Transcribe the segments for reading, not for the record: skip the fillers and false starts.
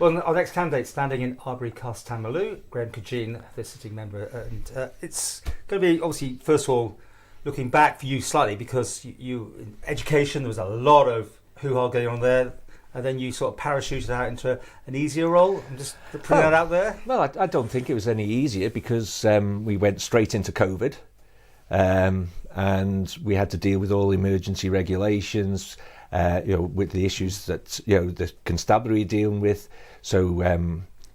Well, our next candidate standing in Arbory, Castletown, Malew, Cregeen, the sitting member, and it's going to be obviously first of all looking back for you slightly because you in education there was a lot of hoo-ha going on there. And then you sort of parachuted out into an easier role. I'm just putting that out there. Well, I don't think it was any easier because we went straight into COVID, and we had to deal with all emergency regulations, with the issues that the constabulary are dealing with. So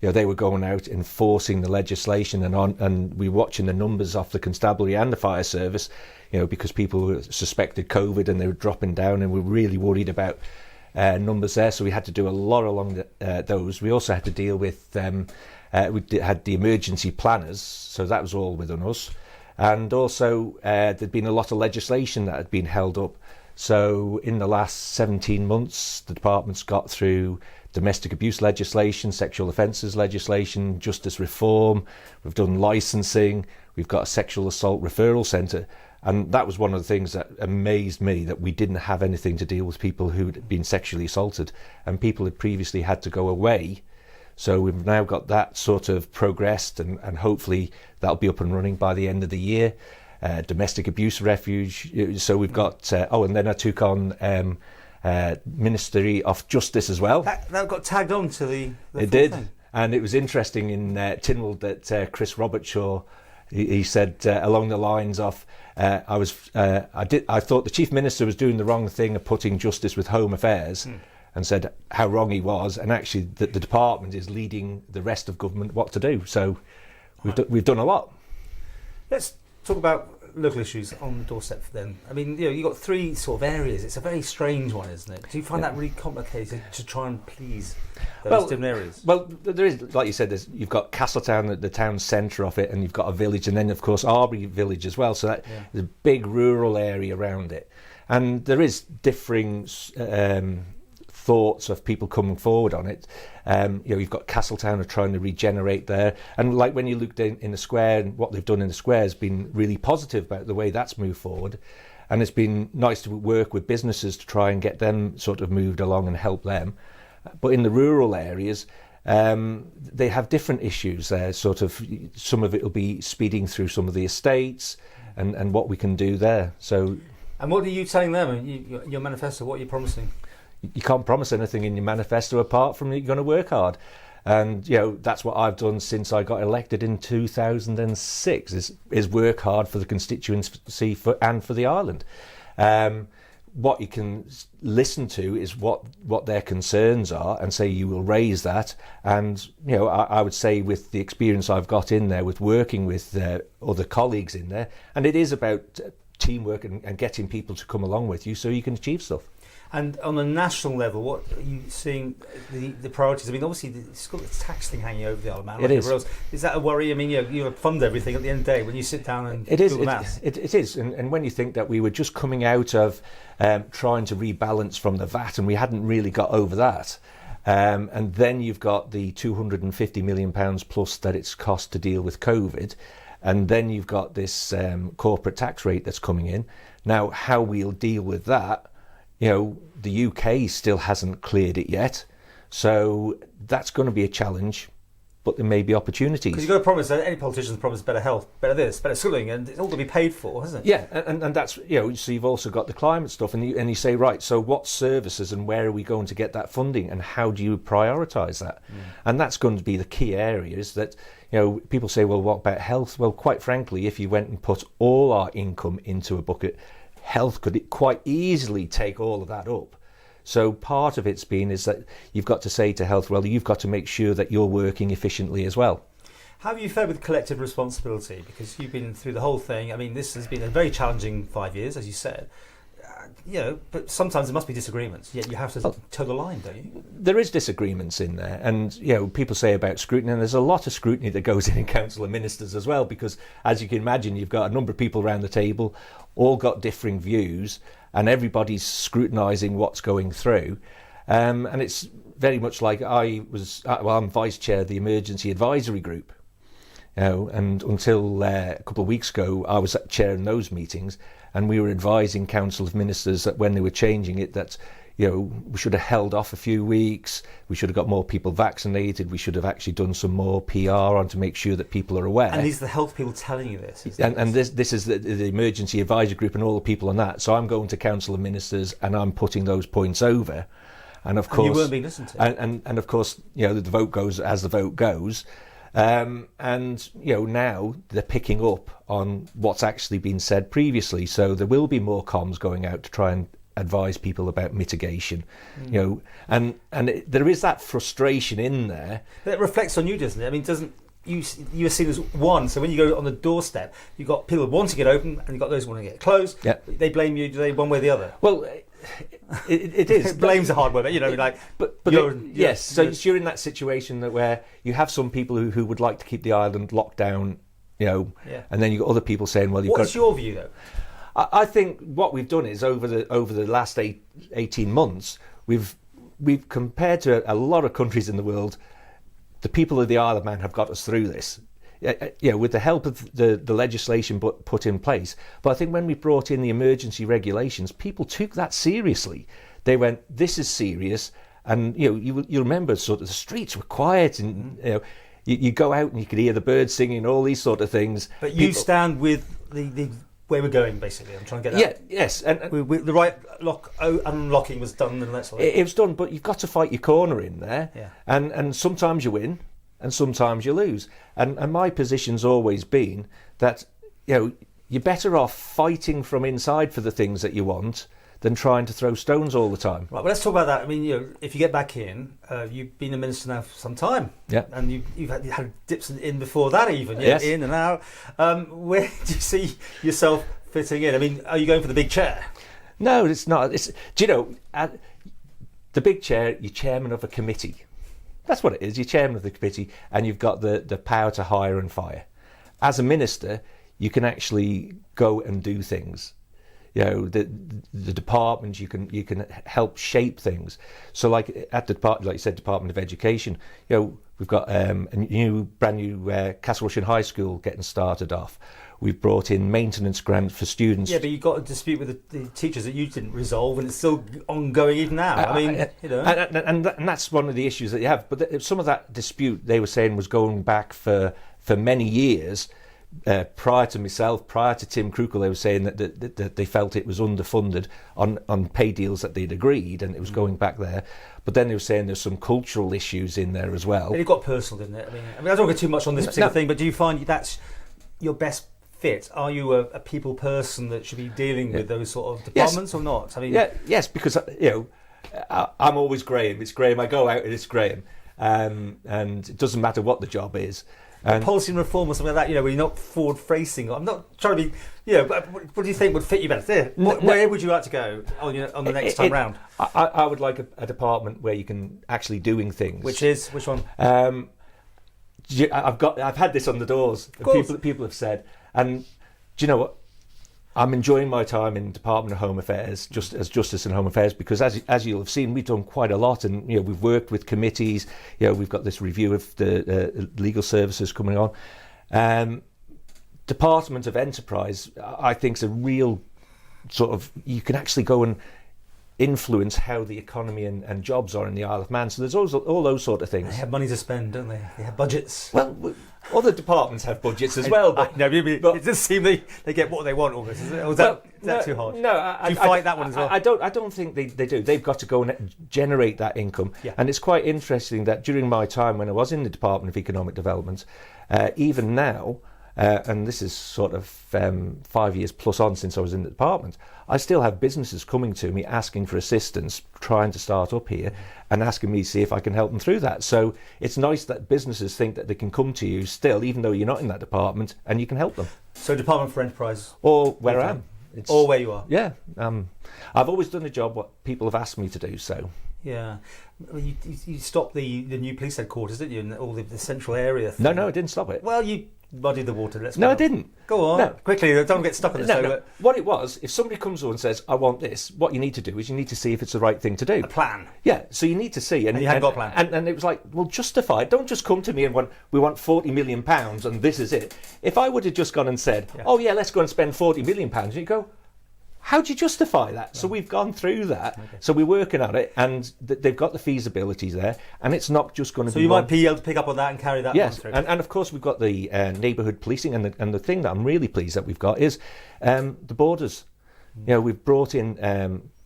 they were going out enforcing the legislation, and we were watching the numbers off the constabulary and the fire service, because people suspected COVID and they were dropping down, and we were really worried about numbers there, so we had to do a lot along those. We also had to deal with had the emergency planners, so that was all within us, and also there'd been a lot of legislation that had been held up. So in the last 17 months the department's got through domestic abuse legislation, sexual offences legislation, justice reform, we've done licensing, we've got a sexual assault referral centre. And that was one of the things that amazed me, that we didn't have anything to deal with people who'd been sexually assaulted, and people had previously had to go away. So we've now got that sort of progressed, and hopefully that'll be up and running by the end of the year. Domestic abuse refuge. So we've got, and then I took on Ministry of Justice as well. That got tagged on to the it did. Thing. And it was interesting in Tynwald that Chris Robertshaw, he said along the lines of, I thought the Chief Minister was doing the wrong thing of putting justice with Home Affairs, and said how wrong he was, and actually the department is leading the rest of government what to do. So we've done a lot. Let's talk about local issues on the doorstep for them. I mean, you've got three sort of areas. It's a very strange one, isn't it? Do you find that really complicated to try and please those different areas? Well, there is, like you said, you've got Castletown, the town centre of it, and you've got a village, and then of course Arbory village as well. So there's a big rural area around it, and there is differing thoughts of people coming forward on it. You've got Castletown are trying to regenerate there, and like when you looked in the square, and what they've done in the square has been really positive about the way that's moved forward, and it's been nice to work with businesses to try and get them sort of moved along and help them. But in the rural areas, they have different issues there. Sort of, some of it will be speeding through some of the estates, and what we can do there. So, and what are you telling them? Your manifesto, what are you promising? You can't promise anything in your manifesto apart from you're going to work hard, and that's what I've done since I got elected in 2006. Is work hard for the constituency and for the island. What you can listen to is what their concerns are, and say you will raise that. And I would say, with the experience I've got in there with working with other colleagues in there, and it is about teamwork and getting people to come along with you so you can achieve stuff. And on a national level, what are you seeing the priorities? I mean, obviously, it's got the tax thing hanging over the Isle of Man. It is. Is that a worry? I mean, you fund everything at the end of the day when you sit down and do the maths. It is. And when you think that we were just coming out of trying to rebalance from the VAT, and we hadn't really got over that. And then you've got the £250 million plus that it's cost to deal with COVID. And then you've got this corporate tax rate that's coming in. Now, how we'll deal with that, the UK still hasn't cleared it yet. So that's going to be a challenge, but there may be opportunities. Because you've got to promise, any politicians promise better health, better this, better schooling, and it's all going to be paid for, hasn't it? Yeah, and that's, so you've also got the climate stuff, and you say, right, so what services and where are we going to get that funding, and how do you prioritise that? And that's going to be the key areas that, people say, well, what about health? Well, quite frankly, if you went and put all our income into a bucket, health could quite easily take all of that up. So part of it's been is that you've got to say to health, well, you've got to make sure that you're working efficiently as well. How have you fared with collective responsibility? Because you've been through the whole thing. I mean, this has been a very challenging 5 years, as you said. But sometimes there must be disagreements. Yet you have to toe the line, don't you? There is disagreements in there, and people say about scrutiny, and there's a lot of scrutiny that goes in Council of Ministers as well, because as you can imagine, you've got a number of people around the table, all got differing views, and everybody's scrutinising what's going through. And it's very much like I'm vice chair of the Emergency Advisory Group. And until a couple of weeks ago, I was chairing those meetings, and we were advising Council of Ministers that when they were changing it, that we should have held off a few weeks. We should have got more people vaccinated. We should have actually done some more PR on to make sure that people are aware. And these are the health people telling you this. And this is the emergency advisory group and all the people on that. So I'm going to Council of Ministers and I'm putting those points over. And of course, you weren't being listened to. And of course, the vote goes as the vote goes. And now they're picking up on what's actually been said previously. So there will be more comms going out to try and advise people about mitigation, and there is that frustration in there. It reflects on you, doesn't it? I mean, you're seen as one, so when you go on the doorstep, you've got people wanting it open and you've got those wanting to get closed. Yeah. They blame you, do they, one way or the other? Well, it is. Blame's a hard word, but yes, so you're in that situation where you have some people who would like to keep the island locked down, and then you've got other people saying, well, What's your view, though? I think what we've done is over the last 18 months, we've compared to a lot of countries in the world, the people of the Isle of Man have got us through this. With the help of the legislation put in place. But I think when we brought in the emergency regulations, people took that seriously. They went, this is serious. And, you remember sort of the streets were quiet and, you go out and you could hear the birds singing, all these sort of things. But you stand with the where we're going, basically. I'm trying to get that. Yeah, yes. And the right unlocking was done and that's all. It was done, but you've got to fight your corner in there. Yeah. And sometimes you win and sometimes you lose. And my position's always been that, you're better off fighting from inside for the things that you want than trying to throw stones all the time. Right, well, let's talk about that. I mean, if you get back in, you've been a minister now for some time. Yeah. And you've had dips in before that even, yes. In and out. Where do you see yourself fitting in? I mean, are you going for the big chair? No, it's not. The big chair, you're chairman of a committee. That's what it is. You're chairman of the committee and you've got the power to hire and fire. As a minister, you can actually go and do things. The department, you can help shape things. So like at the department, like you said, Department of Education, we've got a brand new Castle Rushen High School getting started off. We've brought in maintenance grants for students. Yeah, but you've got a dispute with the teachers that you didn't resolve, and it's still ongoing even now. And that's one of the issues that you have. But some of that dispute, they were saying, was going back for many years. Prior to myself, prior to Tim Krukle, they were saying that they felt it was underfunded on pay deals that they'd agreed, and it was going back there. But then they were saying there's some cultural issues in there as well. It got personal, didn't it? I mean, I don't get too much on this particular thing, but do you find that's your best fit? Are you a people person that should be dealing with those sort of departments or not? I mean, yes, because I'm always Graham. It's Graham. I go out and it's Graham, and it doesn't matter what the job is. And policy and reform or something like that, where you're not forward-facing. I'm not trying to be, but what do you think would fit you better? Where would you like to go on the next time round? I would like a department where you can actually doing things. Which one? I've had this on the doors. People have said, and do you know what? I'm enjoying my time in Department of Home Affairs, just as Justice and Home Affairs, because as you'll have seen, we've done quite a lot, and we've worked with committees. We've got this review of the legal services coming on. Department of Enterprise, I think, is a real sort of, you can actually go and influence how the economy and jobs are in the Isle of Man. So there's all those sort of things. They have money to spend, don't they? They have budgets. Well, other departments have budgets as well. But it does seem they get what they want almost. Is it? Or is that too hard? No, do you fight that one as well? I don't think they do. They've got to go and generate that income. Yeah. And it's quite interesting that during my time when I was in the Department of Economic Development, even now, and this is sort of 5 years plus on since I was in the department, I still have businesses coming to me asking for assistance, trying to start up here, and asking me to see if I can help them through that. So it's nice that businesses think that they can come to you still, even though you're not in that department, and you can help them. So Department for Enterprise? Or where I am. Or where you are? Yeah. I've always done a job what people have asked me to do, so... Yeah. Well, you stopped the new police headquarters, didn't you, in all the central area thing? No, I didn't stop it. Well, you muddied the water. I didn't. Go on. No. Quickly, don't get stuck on this. No. What it was, if somebody comes on and says, I want this, what you need to do is you need to see if it's the right thing to do. A plan. Yeah, so you need to see. And you hadn't got a plan. And it was like, well, justify it. Don't just come to me and we want £40 million and this is it. If I would have just gone and said, let's go and spend £40 million, you go, How do you justify that? So we've gone through that. Okay. So we're working on it, and they've got the feasibilities there, and it's not just going to be. So you might be able to pick up on that and carry that. Yes, through. And of course we've got the neighbourhood policing, and the thing that I'm really pleased that we've got is the borders. You know, we've brought in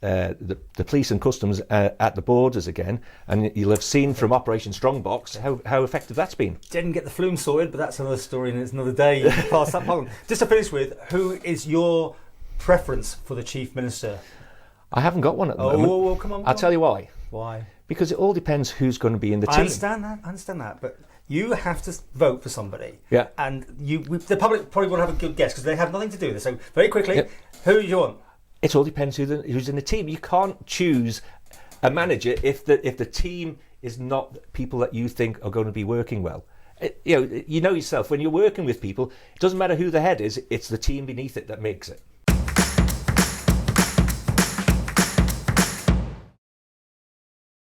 the police and customs at the borders again, and you'll have seen from Operation Strongbox how effective that's been. Didn't get the flume sorted, but that's another story, and it's another day. You can pass that on. Just to finish with, who is your preference for the Chief Minister? I haven't got one at the moment. Well, come on. I'll tell you why. Why? Because it all depends who's going to be in the team. I understand that, but you have to vote for somebody. Yeah. And the public probably want to have a good guess because they have nothing to do with this. So very quickly, who do you want? It all depends who's in the team. You can't choose a manager if the team is not people that you think are going to be working well. You know yourself, when you're working with people, it doesn't matter who the head is, it's the team beneath it that makes it.